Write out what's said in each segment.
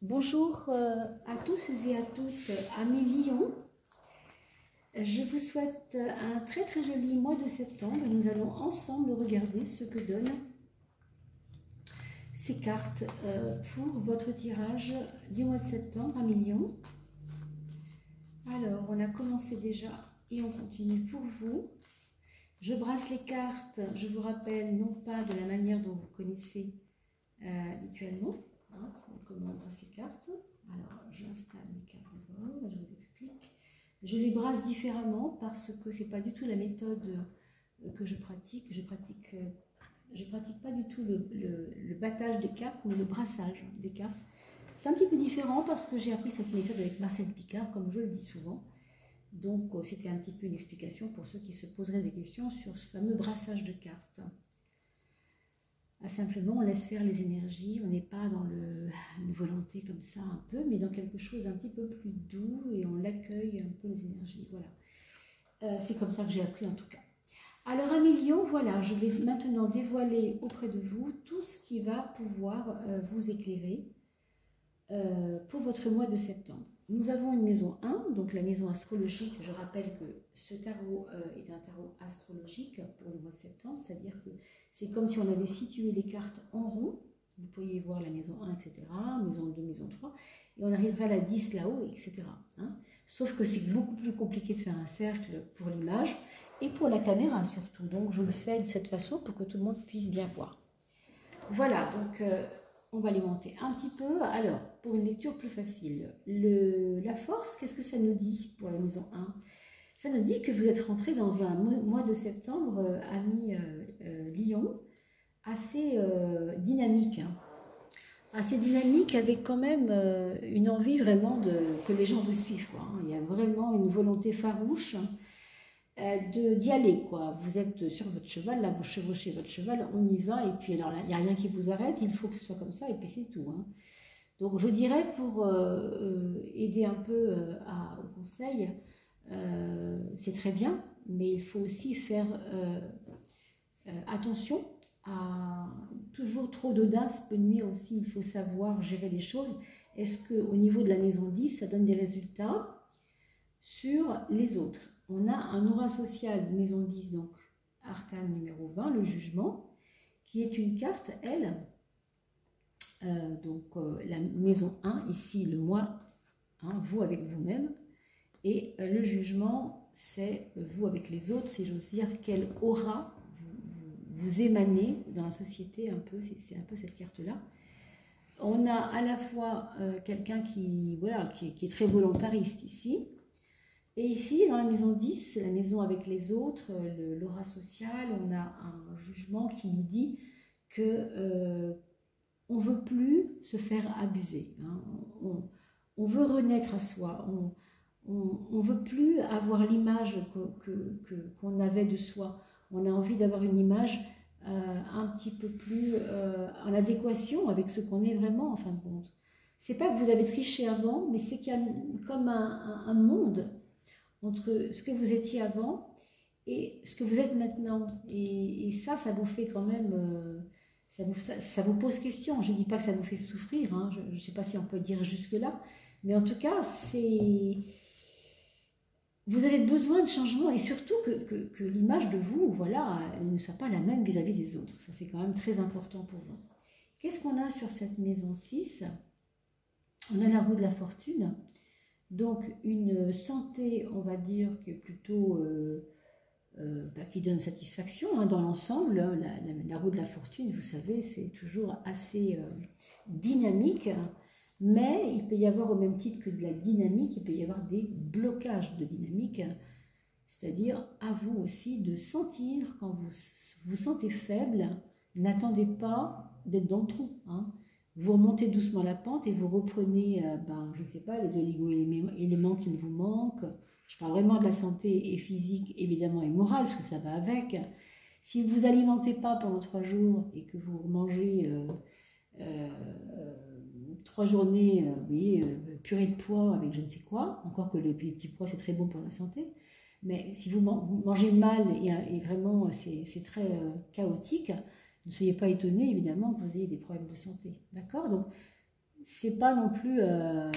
Bonjour à tous et à toutes, amis Lion. Je vous souhaite un très joli mois de septembre et nous allons ensemble regarder ce que donnent ces cartes pour votre tirage du mois de septembre, amis Lion. Alors, on a commencé déjà et on continue pour vous. Je brasse les cartes, je vous rappelle, non pas de la manière dont vous connaissez habituellement. Comment on brasse ces cartes. Alors, j'installe mes cartes d'abord, je vous explique. Je les brasse différemment parce que ce n'est pas du tout la méthode que je pratique. Je pratique pas du tout le battage des cartes, mais le brassage des cartes. C'est un petit peu différent parce que j'ai appris cette méthode avec Marcel Picard, comme je le dis souvent. Donc, c'était un petit peu une explication pour ceux qui se poseraient des questions sur ce fameux brassage de cartes. Simplement, on laisse faire les énergies, on n'est pas dans une volonté comme ça un peu, mais dans quelque chose d'un petit peu plus doux et on l'accueille un peu les énergies. Voilà, c'est comme ça que j'ai appris en tout cas. Alors, amis Lion, voilà, je vais maintenant dévoiler auprès de vous tout ce qui va pouvoir vous éclairer pour votre mois de septembre. Nous avons une maison 1, donc la maison astrologique. Je rappelle que ce tarot est un tarot astrologique pour le mois de septembre, c'est-à-dire que c'est comme si on avait situé les cartes en rond. Vous pourriez voir la maison 1, etc., maison 2, maison 3, et on arriverait à la 10 là-haut, etc. Sauf que c'est beaucoup plus compliqué de faire un cercle pour l'image et pour la caméra surtout. Donc je le fais de cette façon pour que tout le monde puisse bien voir. Voilà, donc on va les monter un petit peu. Alors, pour une lecture plus facile, la force, qu'est-ce que ça nous dit pour la maison 1? Ça nous dit que vous êtes rentré dans un mois de septembre, amis Lion, assez dynamique. Assez dynamique avec quand même une envie vraiment que les gens vous suivent. Il y a vraiment une volonté farouche d'y aller, quoi. Vous êtes sur votre cheval, là vous chevauchez votre cheval, on y va, et puis alors là, il n'y a rien qui vous arrête, il faut que ce soit comme ça, et puis c'est tout. Donc je dirais, pour aider un peu au conseil, c'est très bien, mais il faut aussi faire attention à toujours trop d'audace peut nuire aussi, il faut savoir gérer les choses. Est-ce qu'au niveau de la maison 10, ça donne des résultats sur les autres? On a un aura social, maison 10, donc arcane numéro 20, le jugement, qui est une carte, elle, la maison 1, ici le moi, vous avec vous-même, et le jugement, c'est vous avec les autres, si j'ose dire, quelle aura vous émanez dans la société, un peu, c'est un peu cette carte-là. On a à la fois quelqu'un qui est très volontariste ici, et ici, dans la maison 10, la maison avec les autres, l'aura sociale, on a un jugement qui nous dit que on ne veut plus se faire abuser. On veut renaître à soi. On ne veut plus avoir l'image qu'on avait de soi. On a envie d'avoir une image un petit peu plus en adéquation avec ce qu'on est vraiment, en fin de compte. C'est pas que vous avez triché avant, mais c'est qu'il y a comme un monde entre ce que vous étiez avant et ce que vous êtes maintenant. Et ça vous fait quand même... ça vous pose question. Je ne dis pas que ça vous fait souffrir, je ne sais pas si on peut dire jusque-là, mais en tout cas, vous avez besoin de changement et surtout que l'image de vous, voilà, elle ne soit pas la même vis-à-vis des autres. Ça, c'est quand même très important pour vous. Qu'est-ce qu'on a sur cette maison 6? On a la roue de la fortune. Donc, une santé, on va dire, qui est plutôt... qui donne satisfaction dans l'ensemble. La roue de la fortune, vous savez, c'est toujours assez dynamique, mais il peut y avoir, au même titre que de la dynamique, il peut y avoir des blocages de dynamique, c'est-à-dire à vous aussi de sentir, quand vous vous sentez faible, n'attendez pas d'être dans le trou. Vous remontez doucement la pente et vous reprenez, je ne sais pas, les oligo-éléments qui vous manquent. Je parle vraiment de la santé et physique, évidemment, et morale, parce que ça va avec. Si vous ne vous alimentez pas pendant 3 jours et que vous mangez 3 journées, purée de pois avec je ne sais quoi, encore que le petit pois c'est très bon pour la santé, mais si vous mangez mal et vraiment c'est très chaotique, ne soyez pas étonnés évidemment que vous ayez des problèmes de santé. D'accord? Donc c'est pas non plus le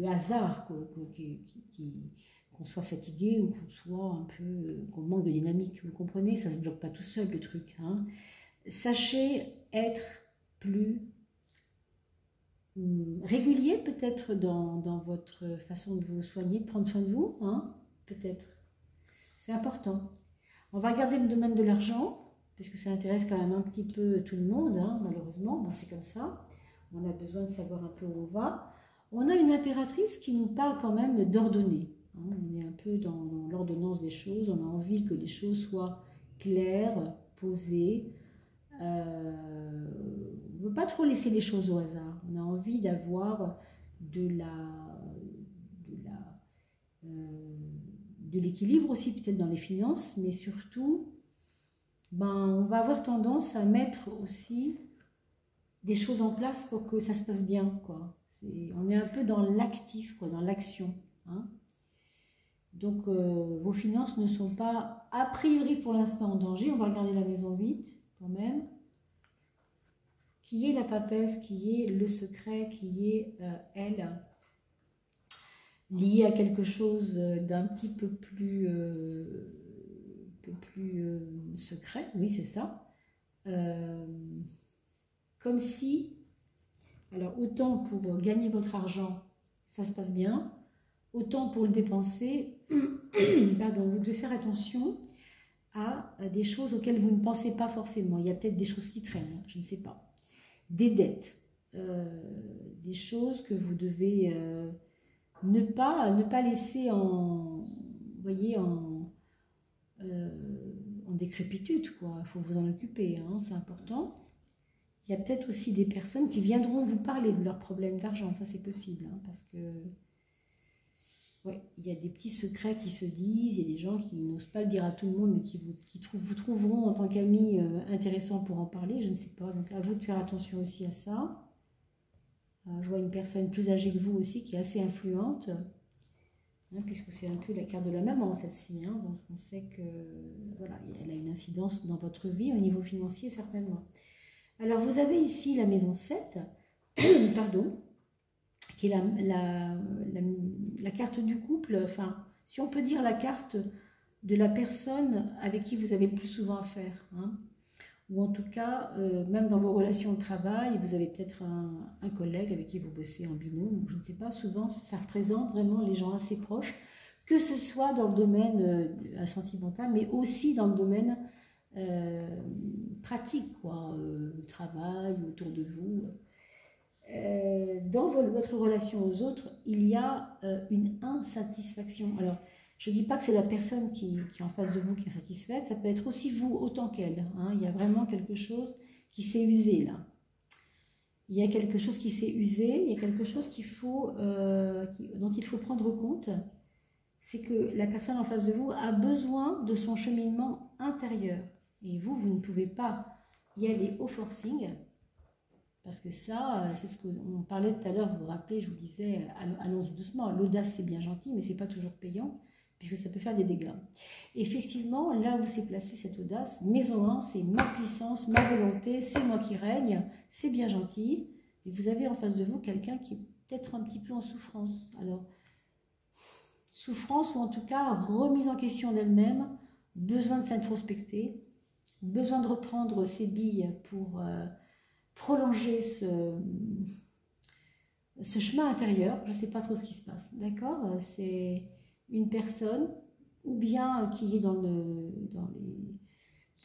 hasard qu'on soit fatigué ou qu'on soit un peu, qu'on manque de dynamique. Vous comprenez, ça se bloque pas tout seul le truc. Hein. Sachez être plus régulier peut-être dans votre façon de vous soigner, de prendre soin de vous, hein, peut-être. C'est important. On va regarder le domaine de l'argent, puisque ça intéresse quand même un petit peu tout le monde, hein, malheureusement. Bon, c'est comme ça. On a besoin de savoir un peu où on va. On a une impératrice qui nous parle quand même d'ordonner. Hein. On est un peu dans l'ordonnance des choses. On a envie que les choses soient claires, posées. On ne veut pas trop laisser les choses au hasard. On a envie d'avoir de l'équilibre aussi, peut-être dans les finances, mais surtout, on va avoir tendance à mettre aussi des choses en place pour que ça se passe bien, quoi. On est un peu dans l'actif, quoi, dans l'action. Hein. Donc, vos finances ne sont pas, a priori pour l'instant, en danger. On va regarder la maison 8, quand même. Qui est la papesse, qui est le secret, qui est elle, liée à quelque chose d'un petit peu plus, secret, oui c'est ça. Comme si, alors autant pour gagner votre argent, ça se passe bien, autant pour le dépenser, pardon, vous devez faire attention à des choses auxquelles vous ne pensez pas forcément. Il y a peut-être des choses qui traînent, je ne sais pas. Des dettes, des choses que vous devez ne pas laisser en décrépitude, quoi. Il faut vous en occuper, hein, c'est important. Il y a peut-être aussi des personnes qui viendront vous parler de leurs problèmes d'argent, ça c'est possible, hein, parce que ouais, il y a des petits secrets qui se disent, il y a des gens qui n'osent pas le dire à tout le monde, mais qui vous trouveront en tant qu'amis intéressant pour en parler, je ne sais pas. Donc à vous de faire attention aussi à ça. Je vois une personne plus âgée que vous aussi qui est assez influente, hein, puisque c'est un peu la carte de la maman celle-ci. Hein, donc on sait que voilà, elle a une incidence dans votre vie au niveau financier certainement. Alors vous avez ici la maison 7, pardon, qui est la carte du couple, enfin, si on peut dire la carte de la personne avec qui vous avez le plus souvent affaire. Hein. Ou en tout cas, même dans vos relations de travail, vous avez peut-être un collègue avec qui vous bossez en binôme, je ne sais pas, souvent ça représente vraiment les gens assez proches, que ce soit dans le domaine sentimental, mais aussi dans le domaine pratique, quoi, travail, autour de vous. Dans votre relation aux autres, il y a une insatisfaction. Alors, je ne dis pas que c'est la personne qui est en face de vous qui est satisfaite, ça peut être aussi vous autant qu'elle. Hein. Il y a vraiment quelque chose qui s'est usé là. Il y a quelque chose qui s'est usé, il y a quelque chose dont il faut prendre compte. C'est que la personne en face de vous a besoin de son cheminement intérieur. Et vous ne pouvez pas y aller au forcing. Parce que ça, c'est ce qu'on parlait tout à l'heure, vous vous rappelez, je vous disais, allons-y doucement. L'audace, c'est bien gentil, mais ce n'est pas toujours payant, puisque ça peut faire des dégâts. Et effectivement, là où s'est placée cette audace, maison 1, c'est ma puissance, ma volonté, c'est moi qui règne, c'est bien gentil. Et vous avez en face de vous quelqu'un qui est peut-être un petit peu en souffrance. Alors, souffrance ou en tout cas remise en question d'elle-même, besoin de s'introspecter, besoin de reprendre ses billes pour prolonger ce chemin intérieur. Je ne sais pas trop ce qui se passe, d'accord? C'est une personne ou bien qui est dans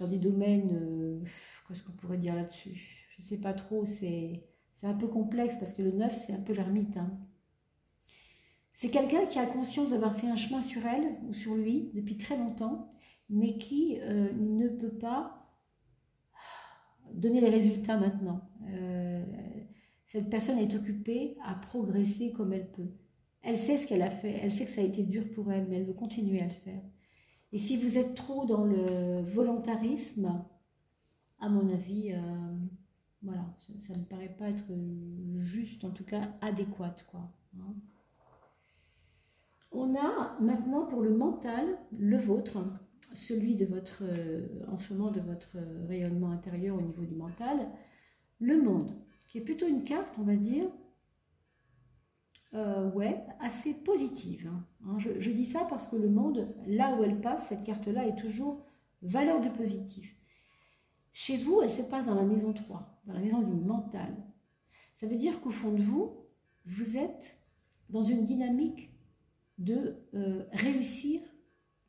des domaines, qu'est-ce qu'on pourrait dire là-dessus? Je ne sais pas trop, c'est un peu complexe parce que le 9, c'est un peu l'ermite. Hein. C'est quelqu'un qui a conscience d'avoir fait un chemin sur elle ou sur lui depuis très longtemps, mais qui ne peut pas donner les résultats maintenant. Cette personne est occupée à progresser comme elle peut. Elle sait ce qu'elle a fait, elle sait que ça a été dur pour elle, mais elle veut continuer à le faire. Et si vous êtes trop dans le volontarisme, à mon avis, voilà, ça ne me paraît pas être juste, en tout cas adéquate, quoi. Hein. On a maintenant pour le mental, le vôtre, celui de votre, en ce moment de votre rayonnement intérieur au niveau du mental, le monde qui est plutôt une carte, on va dire, ouais, assez positive. Hein. Je dis ça parce que le monde, là où elle passe, cette carte-là est toujours valeur de positif. Chez vous, elle se passe dans la maison 3, dans la maison du mental. Ça veut dire qu'au fond de vous, vous êtes dans une dynamique de réussir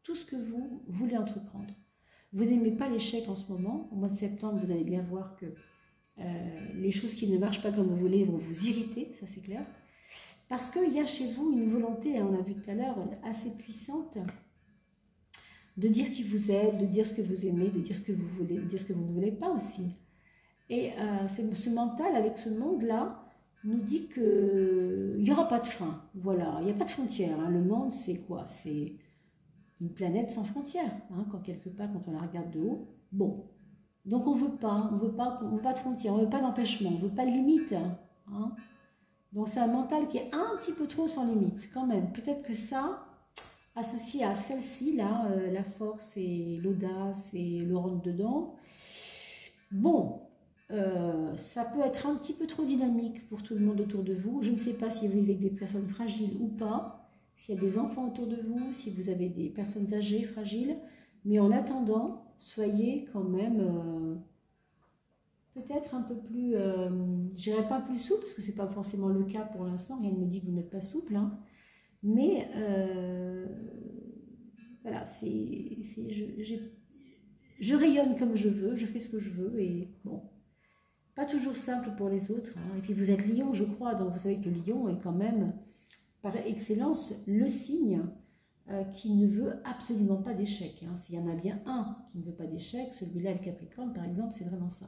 tout ce que vous voulez entreprendre. Vous n'aimez pas l'échec en ce moment. Au mois de septembre, vous allez bien voir que les choses qui ne marchent pas comme vous voulez vont vous irriter, ça c'est clair. Parce qu'il y a chez vous une volonté, on l'a vu tout à l'heure, assez puissante de dire qui vous êtes, de dire ce que vous aimez, de dire ce que vous voulez, de dire ce que vous ne voulez pas aussi. Et ce mental, avec ce monde-là, nous dit qu'il n'y aura pas de frein. Voilà, il n'y a pas de frontières. Hein. Le monde, c'est quoi? C'est une planète sans frontières, hein, quand quelque part, quand on la regarde de haut. Bon, donc on ne veut pas de frontières, on ne veut pas d'empêchement, on ne veut pas de limite. Hein. Donc c'est un mental qui est un petit peu trop sans limite, quand même. Peut-être que ça, associé à celle-ci, là, la force et l'audace et le rentre-dedans, bon, ça peut être un petit peu trop dynamique pour tout le monde autour de vous. Je ne sais pas si vous vivez avec des personnes fragiles ou pas, s'il y a des enfants autour de vous, si vous avez des personnes âgées, fragiles. Mais en attendant, soyez quand même peut-être un peu plus, je dirais pas plus souple, parce que ce n'est pas forcément le cas pour l'instant, rien ne me dit que vous n'êtes pas souple, hein. Mais voilà, je rayonne comme je veux, je fais ce que je veux, et bon, pas toujours simple pour les autres. Hein. Et puis vous êtes lion, je crois, donc vous savez que le lion est quand même, par excellence, le signe qui ne veut absolument pas d'échec. Hein. S'il y en a bien un qui ne veut pas d'échec, celui-là, le Capricorne, par exemple, c'est vraiment ça.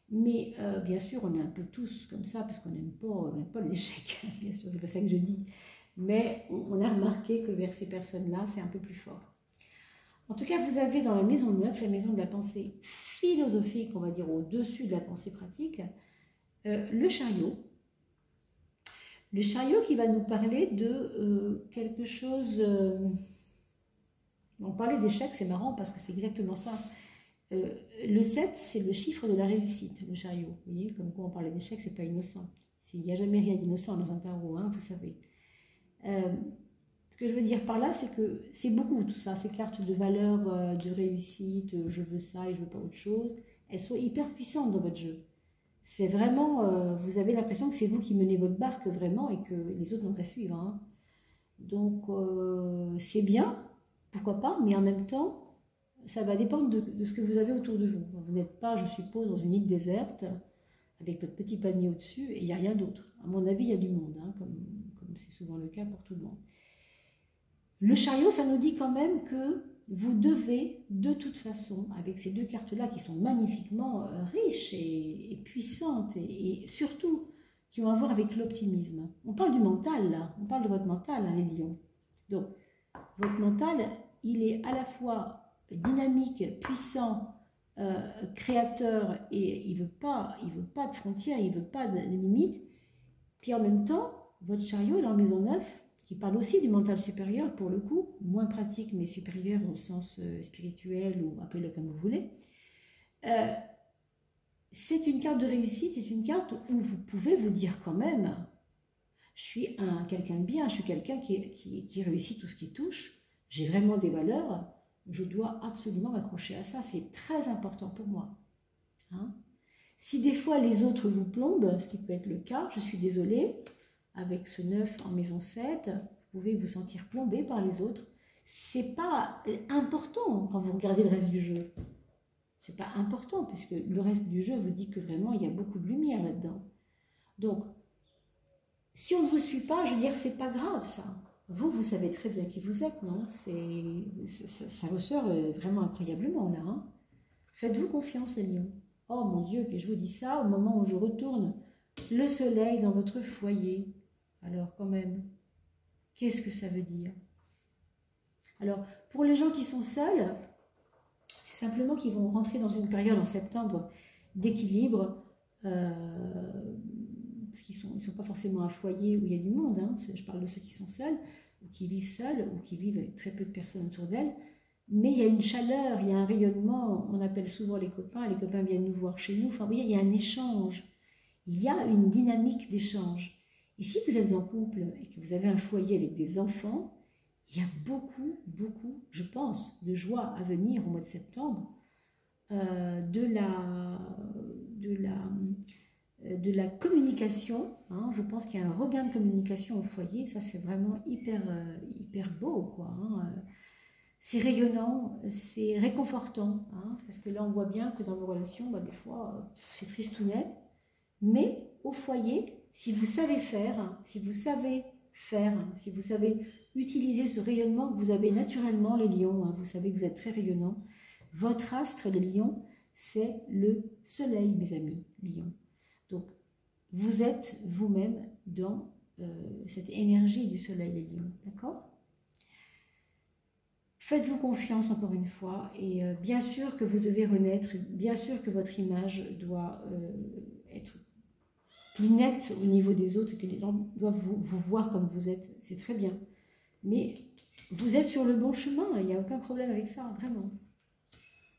Mais bien sûr, on est un peu tous comme ça, parce qu'on n'aime pas l'échec, bien sûr, c'est pas ça que je dis. Mais on a remarqué que vers ces personnes-là, c'est un peu plus fort. En tout cas, vous avez dans la maison 9, la maison de la pensée philosophique, on va dire au-dessus de la pensée pratique, le chariot. Le chariot qui va nous parler de quelque chose... on parlait d'échec, c'est marrant parce que c'est exactement ça. Le 7, c'est le chiffre de la réussite, le chariot. Vous voyez, comme quoi on parlait d'échec, c'est pas innocent. Il n'y a jamais rien d'innocent dans un tarot, hein, vous savez. Ce que je veux dire par là, c'est que c'est beaucoup tout ça, ces cartes de valeur, de réussite, je veux ça et je veux pas autre chose, elles sont hyper puissantes dans votre jeu. C'est vraiment, vous avez l'impression que c'est vous qui menez votre barque vraiment et que les autres n'ont qu'à suivre. Hein. Donc c'est bien, pourquoi pas, mais en même temps, ça va dépendre de ce que vous avez autour de vous. Vous n'êtes pas, je suppose, dans une île déserte avec votre petit palmier au-dessus et il n'y a rien d'autre. À mon avis, il y a du monde, hein, comme c'est souvent le cas pour tout le monde. Le chariot, ça nous dit quand même que vous devez, de toute façon, avec ces deux cartes-là qui sont magnifiquement riches et puissantes et surtout qui ont à voir avec l'optimisme. On parle du mental, là. On parle de votre mental, hein, les lions. Donc, votre mental, il est à la fois dynamique, puissant, créateur et il veut pas de frontières, il veut pas de limites. Puis en même temps, votre chariot est en maison 9, qui parle aussi du mental supérieur pour le coup, moins pratique mais supérieur au sens spirituel ou appelez-le comme vous voulez. C'est une carte de réussite, c'est une carte où vous pouvez vous dire quand même, je suis quelqu'un de bien, je suis quelqu'un qui réussit tout ce qui touche, j'ai vraiment des valeurs, je dois absolument m'accrocher à ça, c'est très important pour moi. Hein? Si des fois les autres vous plombent, ce qui peut être le cas, je suis désolée, avec ce 9 en maison 7, vous pouvez vous sentir plombé par les autres. C'est pas important quand vous regardez le reste du jeu. C'est pas important, puisque le reste du jeu vous dit que vraiment il y a beaucoup de lumière là-dedans. Donc, si on ne vous suit pas, je veux dire, c'est pas grave ça. Vous savez très bien qui vous êtes, non? Ça ressort vraiment incroyablement là. Hein. Faites-vous confiance, les lions. Oh mon Dieu, puis je vous dis ça au moment où je retourne le soleil dans votre foyer. Alors quand même, qu'est-ce que ça veut dire? Alors, pour les gens qui sont seuls, c'est simplement qu'ils vont rentrer dans une période en septembre d'équilibre, parce qu'ils ne sont pas forcément un foyer où il y a du monde, hein. Je parle de ceux qui sont seuls, ou qui vivent seuls, ou qui vivent avec très peu de personnes autour d'elles, mais il y a une chaleur, il y a un rayonnement, on appelle souvent les copains viennent nous voir chez nous, enfin vous voyez, il y a un échange, il y a une dynamique d'échange. Et si vous êtes en couple et que vous avez un foyer avec des enfants, il y a beaucoup, beaucoup, je pense, de joie à venir au mois de septembre, de la communication. Hein. Je pense qu'il y a un regain de communication au foyer, ça c'est vraiment hyper beau, quoi. Hein. C'est rayonnant, c'est réconfortant, hein, parce que là on voit bien que dans nos relations, bah, des fois c'est tristounet, mais au foyer, si vous savez faire, si vous savez utiliser ce rayonnement que vous avez naturellement, les lions, hein, vous savez que vous êtes très rayonnant, votre astre, les lions, c'est le soleil, mes amis, lions. Donc, vous êtes vous-même dans cette énergie du soleil, les lions, d'accord? Faites-vous confiance encore une fois et bien sûr que vous devez renaître, bien sûr que votre image doit être plus nette au niveau des autres, que les gens doivent vous voir comme vous êtes, c'est très bien. Mais vous êtes sur le bon chemin, il n'y a aucun problème avec ça, vraiment.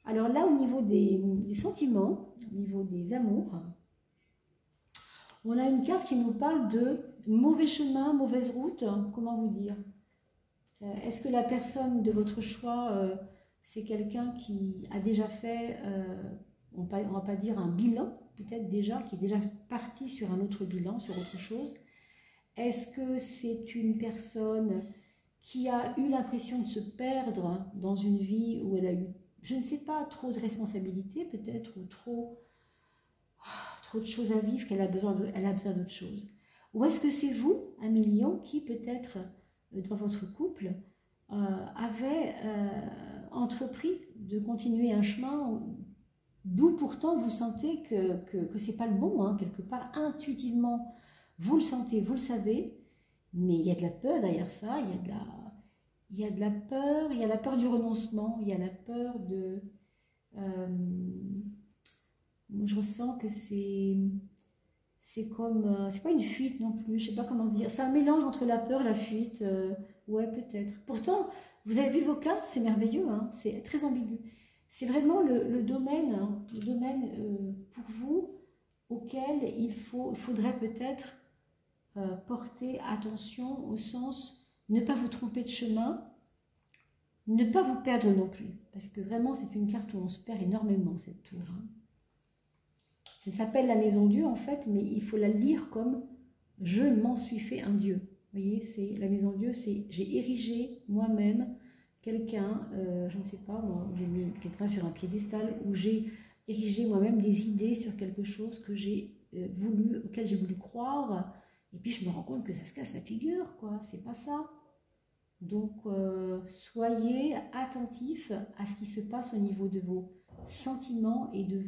Alors là, au niveau des sentiments, au niveau des amours, on a une carte qui nous parle de mauvais chemin, mauvaise route, comment vous dire? Est-ce que la personne de votre choix, c'est quelqu'un qui a déjà fait, on ne va pas dire un bilan, peut-être déjà, qui est déjà parti sur un autre bilan, sur autre chose? Est-ce que c'est une personne qui a eu l'impression de se perdre dans une vie où elle a eu, je ne sais pas, trop de responsabilités peut-être, ou trop de choses à vivre, qu'elle a besoin d'autre chose? Ou est-ce que c'est vous, un million, qui peut-être dans votre couple avait entrepris de continuer un chemin d'où pourtant vous sentez que ce n'est pas le bon, hein, quelque part, intuitivement, vous le sentez, vous le savez, mais il y a de la peur derrière ça, il y a de la peur, il y a la peur du renoncement, il y a la peur de... moi je ressens que c'est comme, c'est pas une fuite non plus, je sais pas comment dire, c'est un mélange entre la peur et la fuite, ouais peut-être. Pourtant, vous avez vu vos cartes, c'est merveilleux, hein, c'est très ambigu. C'est vraiment le domaine, hein, pour vous auquel il faudrait peut-être porter attention au sens ne pas vous tromper de chemin, ne pas vous perdre non plus, parce que vraiment c'est une carte où on se perd énormément cette tour. Hein. Elle s'appelle la maison Dieu en fait, mais il faut la lire comme je m'en suis fait un Dieu. Vous voyez, c'est la maison Dieu, c'est j'ai érigé moi-même quelqu'un, je ne sais pas, moi j'ai mis quelqu'un sur un piédestal, où j'ai érigé moi-même des idées sur quelque chose que j'ai auquel j'ai voulu croire, et puis je me rends compte que ça se casse la figure, quoi, c'est pas ça. Donc soyez attentifs à ce qui se passe au niveau de vos sentiments et de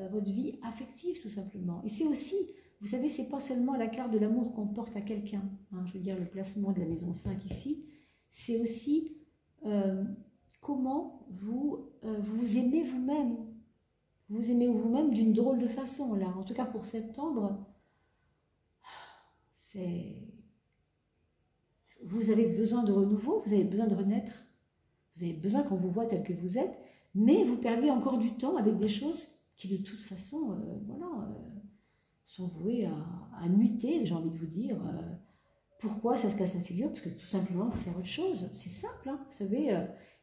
votre vie affective tout simplement. Et c'est aussi, vous savez, c'est pas seulement la carte de l'amour qu'on porte à quelqu'un, hein, je veux dire le placement de la maison 5 ici, c'est aussi comment vous aimez vous-même. Vous aimez vous-même d'une drôle de façon, là. En tout cas, pour septembre, vous avez besoin de renouveau, vous avez besoin de renaître, vous avez besoin qu'on vous voit tel que vous êtes, mais vous perdez encore du temps avec des choses qui, de toute façon, sont vouées à muter, j'ai envie de vous dire. Pourquoi ça se casse la figure? Parce que tout simplement, il faut faire autre chose. C'est simple, hein. Vous savez,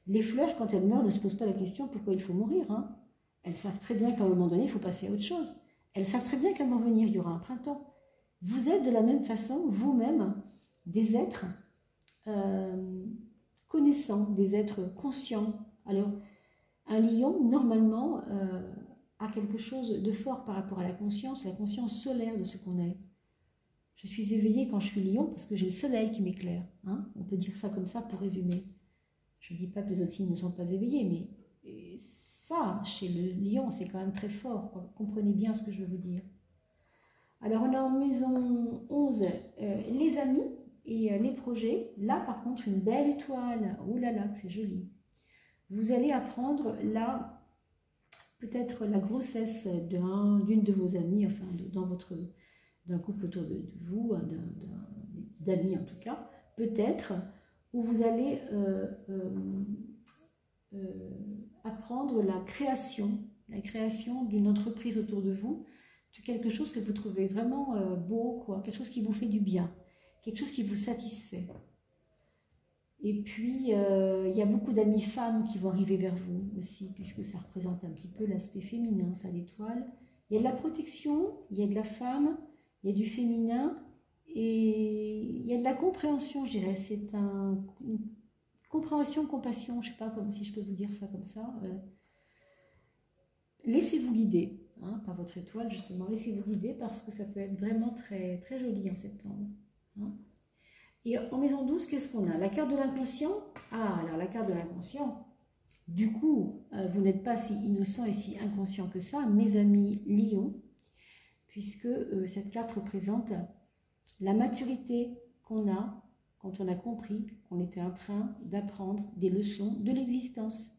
les fleurs, quand elles meurent, ne se posent pas la question pourquoi il faut mourir. Hein. Elles savent très bien qu'à un moment donné, il faut passer à autre chose. Elles savent très bien qu'à un moment venir, il y aura un printemps. Vous êtes de la même façon, vous-même, des êtres connaissants, des êtres conscients. Alors, un lion, normalement, a quelque chose de fort par rapport à la conscience solaire de ce qu'on est. Je suis éveillée quand je suis lion parce que j'ai le soleil qui m'éclaire. Hein, on peut dire ça comme ça pour résumer. Je ne dis pas que les autres signes ne sont pas éveillés, mais ça, chez le lion, c'est quand même très fort. Quoi. Comprenez bien ce que je veux vous dire. Alors, on a en maison 11 les amis et les projets. Là, par contre, une belle étoile. Oh là là, que c'est joli. Vous allez apprendre là, peut-être la grossesse d'une de vos amies, enfin, d'un couple autour de vous, d'amis en tout cas, peut-être, où vous allez apprendre la création d'une entreprise autour de vous, quelque chose que vous trouvez vraiment beau, quoi, quelque chose qui vous fait du bien, quelque chose qui vous satisfait. Et puis, il y a beaucoup d'amies femmes qui vont arriver vers vous aussi, puisque ça représente un petit peu l'aspect féminin, ça, l'étoile. Il y a de la protection, il y a de la femme, il y a du féminin, et il y a de la compréhension, je dirais. C'est une compréhension, compassion, je ne sais pas comme si je peux vous dire ça comme ça. Laissez-vous guider, hein, par votre étoile, justement. Laissez-vous guider parce que ça peut être vraiment très, très joli en septembre. Hein. Et en maison 12, qu'est-ce qu'on a? La carte de l'inconscient. Ah, alors la carte de l'inconscient. Du coup, vous n'êtes pas si innocent et si inconscient que ça, mes amis Lion, puisque cette carte représente la maturité qu'on a quand on a compris qu'on était en train d'apprendre des leçons de l'existence.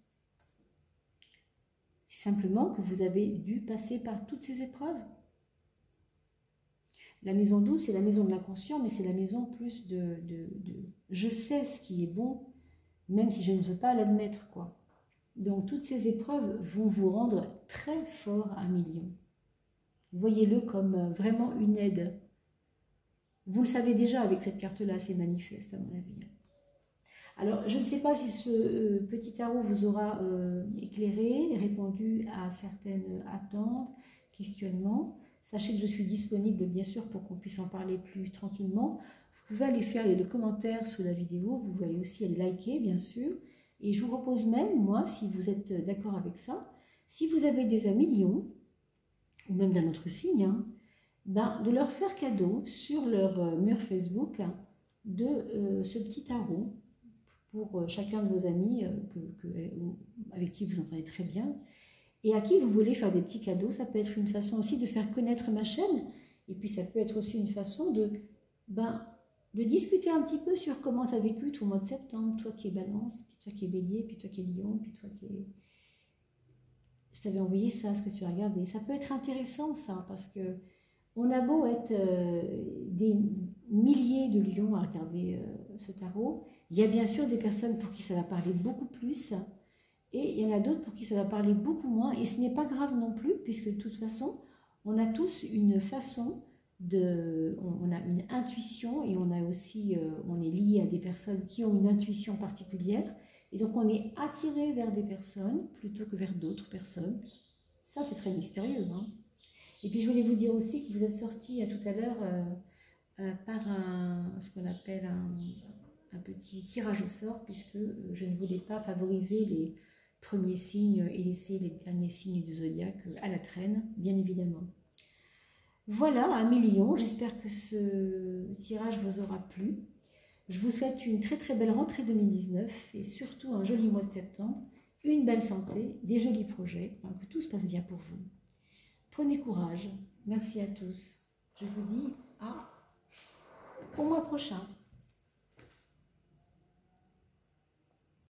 C'est simplement que vous avez dû passer par toutes ces épreuves. La maison 12, c'est la maison de l'inconscient, mais c'est la maison plus de je sais ce qui est bon, même si je ne veux pas l'admettre, quoi. Donc, toutes ces épreuves vont vous rendre très fort à million. Voyez-le comme vraiment une aide. Vous le savez déjà avec cette carte-là, c'est manifeste à mon avis. Alors, je ne sais pas si ce petit tarot vous aura éclairé, répondu à certaines attentes, questionnements. Sachez que je suis disponible, bien sûr, pour qu'on puisse en parler plus tranquillement. Vous pouvez aller faire les commentaires sous la vidéo, vous pouvez aussi aller liker, bien sûr. Et je vous propose même, moi, si vous êtes d'accord avec ça, si vous avez des amis lions, ou même d'un autre signe, hein, ben, de leur faire cadeau sur leur mur Facebook de ce petit tarot pour chacun de vos amis avec qui vous entendez très bien et à qui vous voulez faire des petits cadeaux. Ça peut être une façon aussi de faire connaître ma chaîne et puis ça peut être aussi une façon de discuter un petit peu sur comment tu as vécu ton mois de septembre, toi qui es balance, puis toi qui es bélier, puis toi qui es lion, puis toi qui es... Je t'avais envoyé ça, ce que tu as regardé. Ça peut être intéressant ça, parce que on a beau être des milliers de lions à regarder ce tarot, il y a bien sûr des personnes pour qui ça va parler beaucoup plus, et il y en a d'autres pour qui ça va parler beaucoup moins, et ce n'est pas grave non plus, puisque de toute façon, on a tous une façon on a une intuition, et on a aussi, on est lié à des personnes qui ont une intuition particulière, et donc on est attiré vers des personnes plutôt que vers d'autres personnes. Ça, c'est très mystérieux, hein. Et puis je voulais vous dire aussi que vous êtes sorti tout à l'heure par ce qu'on appelle un petit tirage au sort, puisque je ne voulais pas favoriser les premiers signes et laisser les derniers signes du zodiaque à la traîne, bien évidemment. Voilà, amis lions, j'espère que ce tirage vous aura plu. Je vous souhaite une très très belle rentrée 2019 et surtout un joli mois de septembre, une belle santé, des jolis projets, que tout se passe bien pour vous. Prenez courage. Merci à tous. Je vous dis au mois prochain.